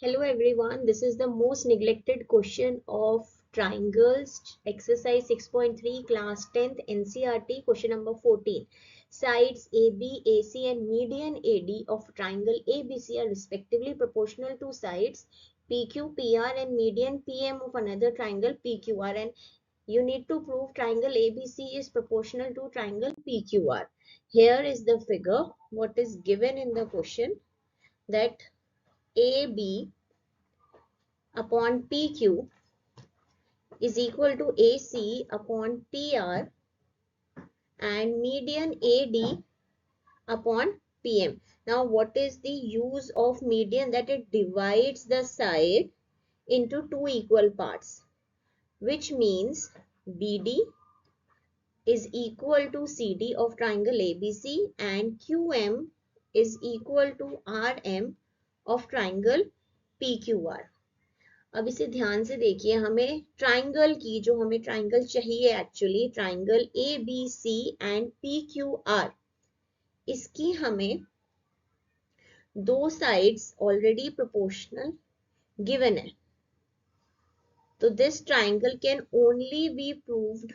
Hello everyone, this is the most neglected question of triangles, exercise 6.3, class 10th NCERT, question number 14. Sides AB, AC and median AD of triangle ABC are respectively proportional to sides PQ, PR and median PM of another triangle PQR, and you need to prove triangle ABC is proportional to triangle PQR. Here is the figure, what is given in the question, that AB upon PQ is equal to AC upon PR and median AD upon PM. Now, what is the use of median? That it divides the side into two equal parts, which means BD is equal to CD of triangle ABC and QM is equal to RM of triangle PQR. अब इसे ध्यान से देखिए, हमें triangle की, जो हमें triangle चाहिए actually triangle A B C and P Q R, इसकी हमें दो साइड्स ऑलरेडी प्रोपोर्शनल गिवन है. तो this triangle can only be proved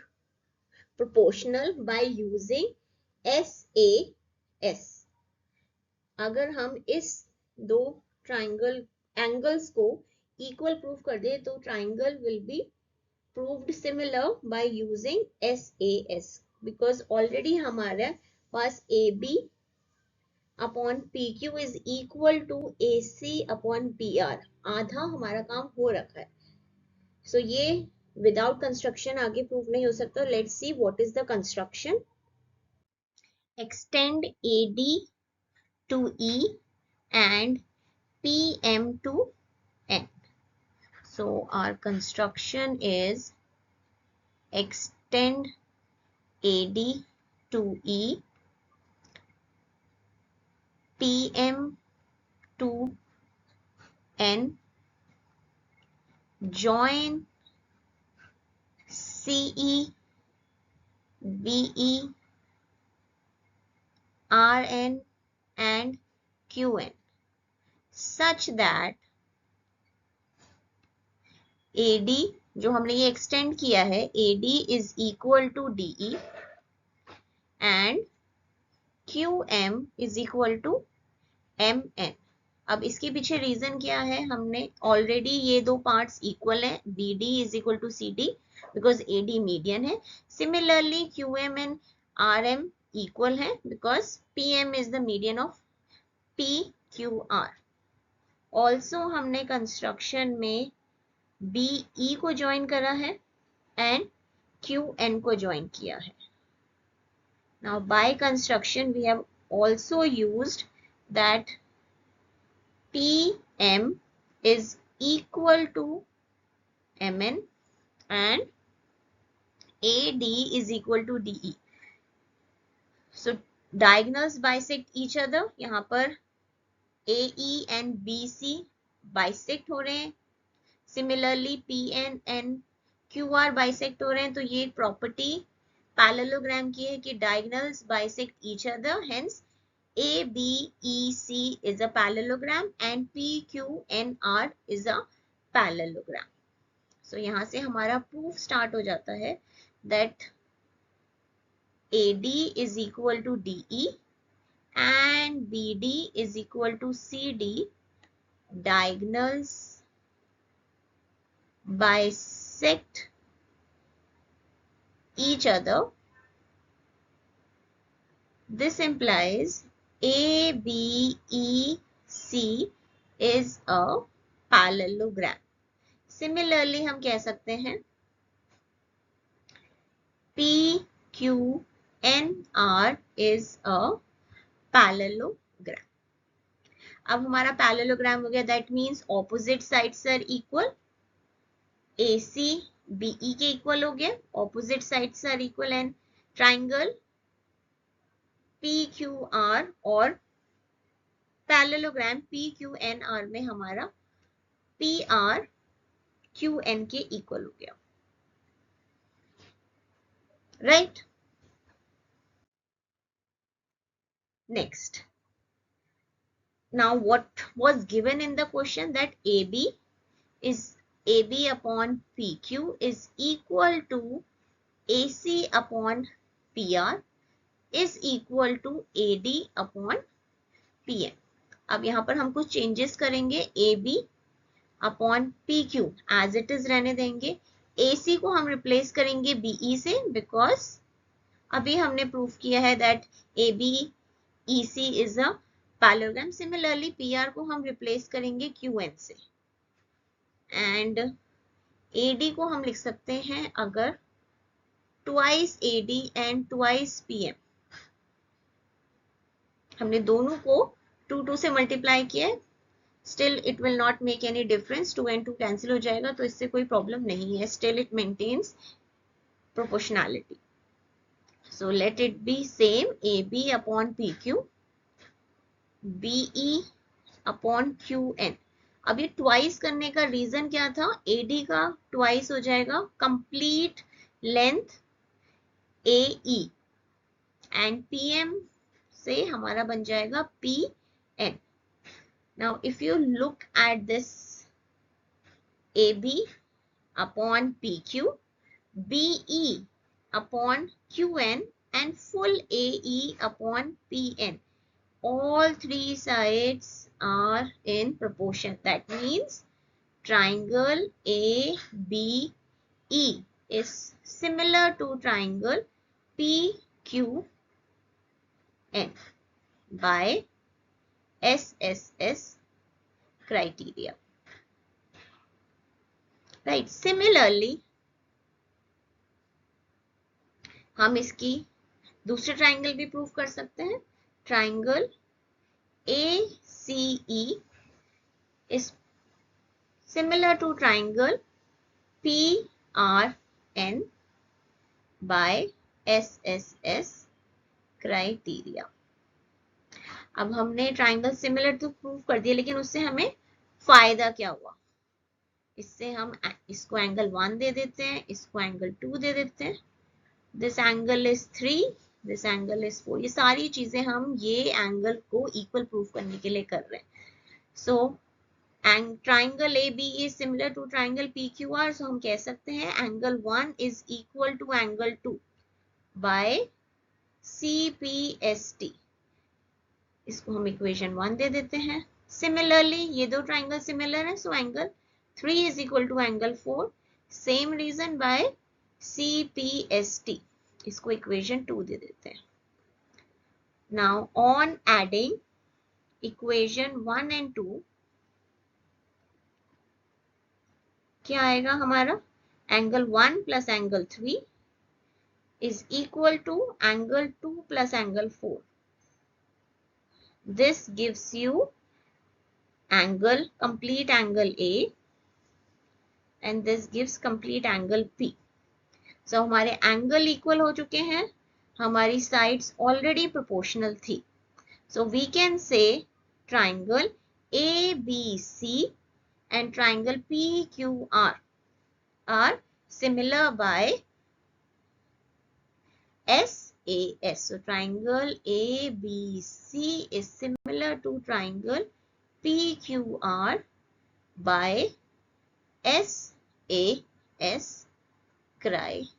proportional by using SAS. अगर हम इस दो ट्राइंगल एंगल्स को इक्वल प्रूव कर दे तो triangle will be proved similar by using SAS, because already हमारे पास AB upon PQ is equal to AC upon PR. आधा हमारा काम हो रखा है. So ये without construction आगे प्रूव नहीं हो सकता. Let's see what is the construction. Extend AD to E and PM to N. So our construction is extend AD to E, PM to N, join CE, BE, RN and QN such that AD, जो हमने ये extend किया है, AD is equal to DE and QM is equal to MN. अब इसके पीछे reason क्या है, हमने ऑलरेडी ये दो पार्ट्स इक्वल है, BD is equal to CD because AD median है. सिमिलरली QM and RM इक्वल है because PM is the median of PQR. Also हमने कंस्ट्रक्शन में BE को ज्वाइन करा है एंड QN को ज्वाइन किया है. Now by construction we have also used that PM is equal to MN and AD is equal to DE. So diagonals bisect each other. यहाँ पर AE and BC bisect हो रहे हैं. Similarly PN and QR bisect हो रहे हैं. तो ये प्रॉपर्टी पैरेललोग्राम की है कि diagonals bisect each other. Hence ABEC is a parallelogram and PQNR is a parallelogram. So यहाँ से हमारा proof start हो जाता है that AD is equal to DE and BD is equal to CD. Diagonals bisect each other. This implies ABEC is a parallelogram. Similarly हम कह सकते हैं PQNR is a parallelogram. अब हमारा पैरेललोग्राम हो गया. That means opposite sides are equal. AC BE के equal हो गया, opposite sides are equal and triangle PQR और पैरेललोग्राम PQNR में हमारा PR QN के इक्वल हो गया. Right. Next Now what was given in the question, that AB upon PQ is equal to AC upon PR is equal to AD upon PM. अब यहाँ पर हम कुछ चेंजेस करेंगे, AB upon PQ as it is रहने देंगे, AC को हम रिप्लेस करेंगे BE से, बिकॉज अभी हमने प्रूफ किया है that AB EC is a parallelogram. Similarly PR को हम रिप्लेस करेंगे QN से, एंड AD को हम लिख सकते हैं अगर twice AD and twice PM. हमने दोनों को 2 से मल्टीप्लाई किया है, still it will not make any difference, 2 and 2 cancel हो जाएगा, तो इससे कोई प्रॉब्लम नहीं है, still it maintains proportionality. So let it be same, AB upon PQ, BE upon QN. अब ये ट्वाइस करने का रीजन क्या था, AD का ट्वाइस हो जाएगा complete length AE, and PM से हमारा बन जाएगा PN. Now if you look at this, AB upon PQ, BE upon QN and full AE upon PN, all three sides are in proportion. That means triangle ABE is similar to triangle PQN by SSS criteria. Right. Similarly, हम इसकी दूसरे triangle भी prove कर सकते हैं. Triangle ACE is similar to triangle PRN by SSS criteria. अब हमने triangle similar तो प्रूव कर दिया, लेकिन उससे हमें फायदा क्या हुआ, इससे हम इसको एंगल 1 दे देते हैं, इसको एंगल 2 दे देते हैं, this angle is 3, this angle is 4. ये सारी चीजें हम ये एंगल को इक्वल प्रूव करने के लिए कर रहे हैं. So triangle AB is similar to triangle PQR, so हम कह सकते हैं angle 1 is equal to angle 2 by CPST. इसको हम इक्वेशन 1 दे देते हैं. सिमिलरली ये दो ट्राइंगल सिमिलर है, so angle 3 is equal to angle 4, same reason by CPST. इसको इक्वेशन 2 दे देते हैं. Now on adding equation 1 and 2, क्या आएगा हमारा, angle 1 plus angle 3 is equal to angle 2 plus angle 4. This gives you angle, complete angle A, and this gives complete angle P. So हमारे angle equal हो चुके हैं, हमारी साइड्स ऑलरेडी प्रोपोर्शनल थी. So we can say triangle ABC and triangle PQR are similar by SAS. So triangle ABC is similar to triangle PQR by SAS criteria.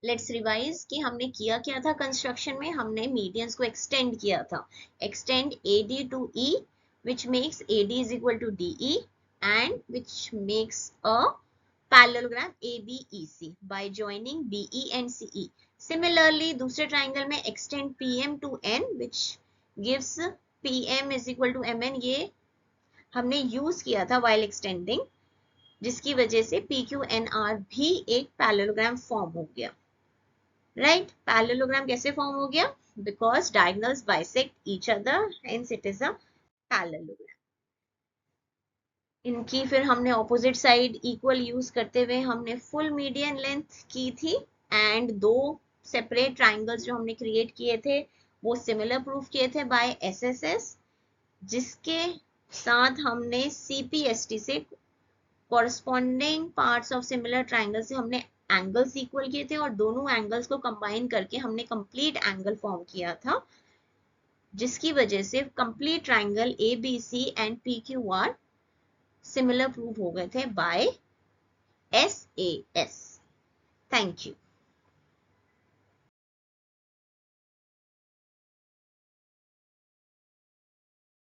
Let's revise कि हमने किया क्या था कंस्ट्रक्शन में. हमने मीडियंस को extend किया था, extend AD to E, which makes AD is equal to DE and which makes a parallelogram ABEC by joining BE and CE. Similarly, दूसरे ट्राइंगल में extend PM to N, which gives PM is equal to MN. ये हमने use किया था while extending, जिसकी वजह से PQNR भी एक पैरेललोग्राम फॉर्म हो गया. राइट, पैरेललोग्राम कैसे फॉर्म हो गया, because diagonals bisect each other, hence it is a parallelogram. इनकी फिर हमने ऑपोजिट साइड इक्वल यूज करते हुए हमने फुल मीडियन लेंथ की थी, एंड दो सेपरेट ट्राइंगल्स जो हमने क्रिएट किए थे वो सिमिलर प्रूफ किए थे बाय SSS, जिसके साथ हमने CPST से corresponding parts of similar triangle से हमने एंगल्स इक्वल किए थे और दोनों एंगल्स को कंबाइन करके हमने कंप्लीट एंगल फॉर्म किया था, जिसकी वजह से complete triangle ABC and PQR similar prove हो गए थे बाय SAS। Thank you.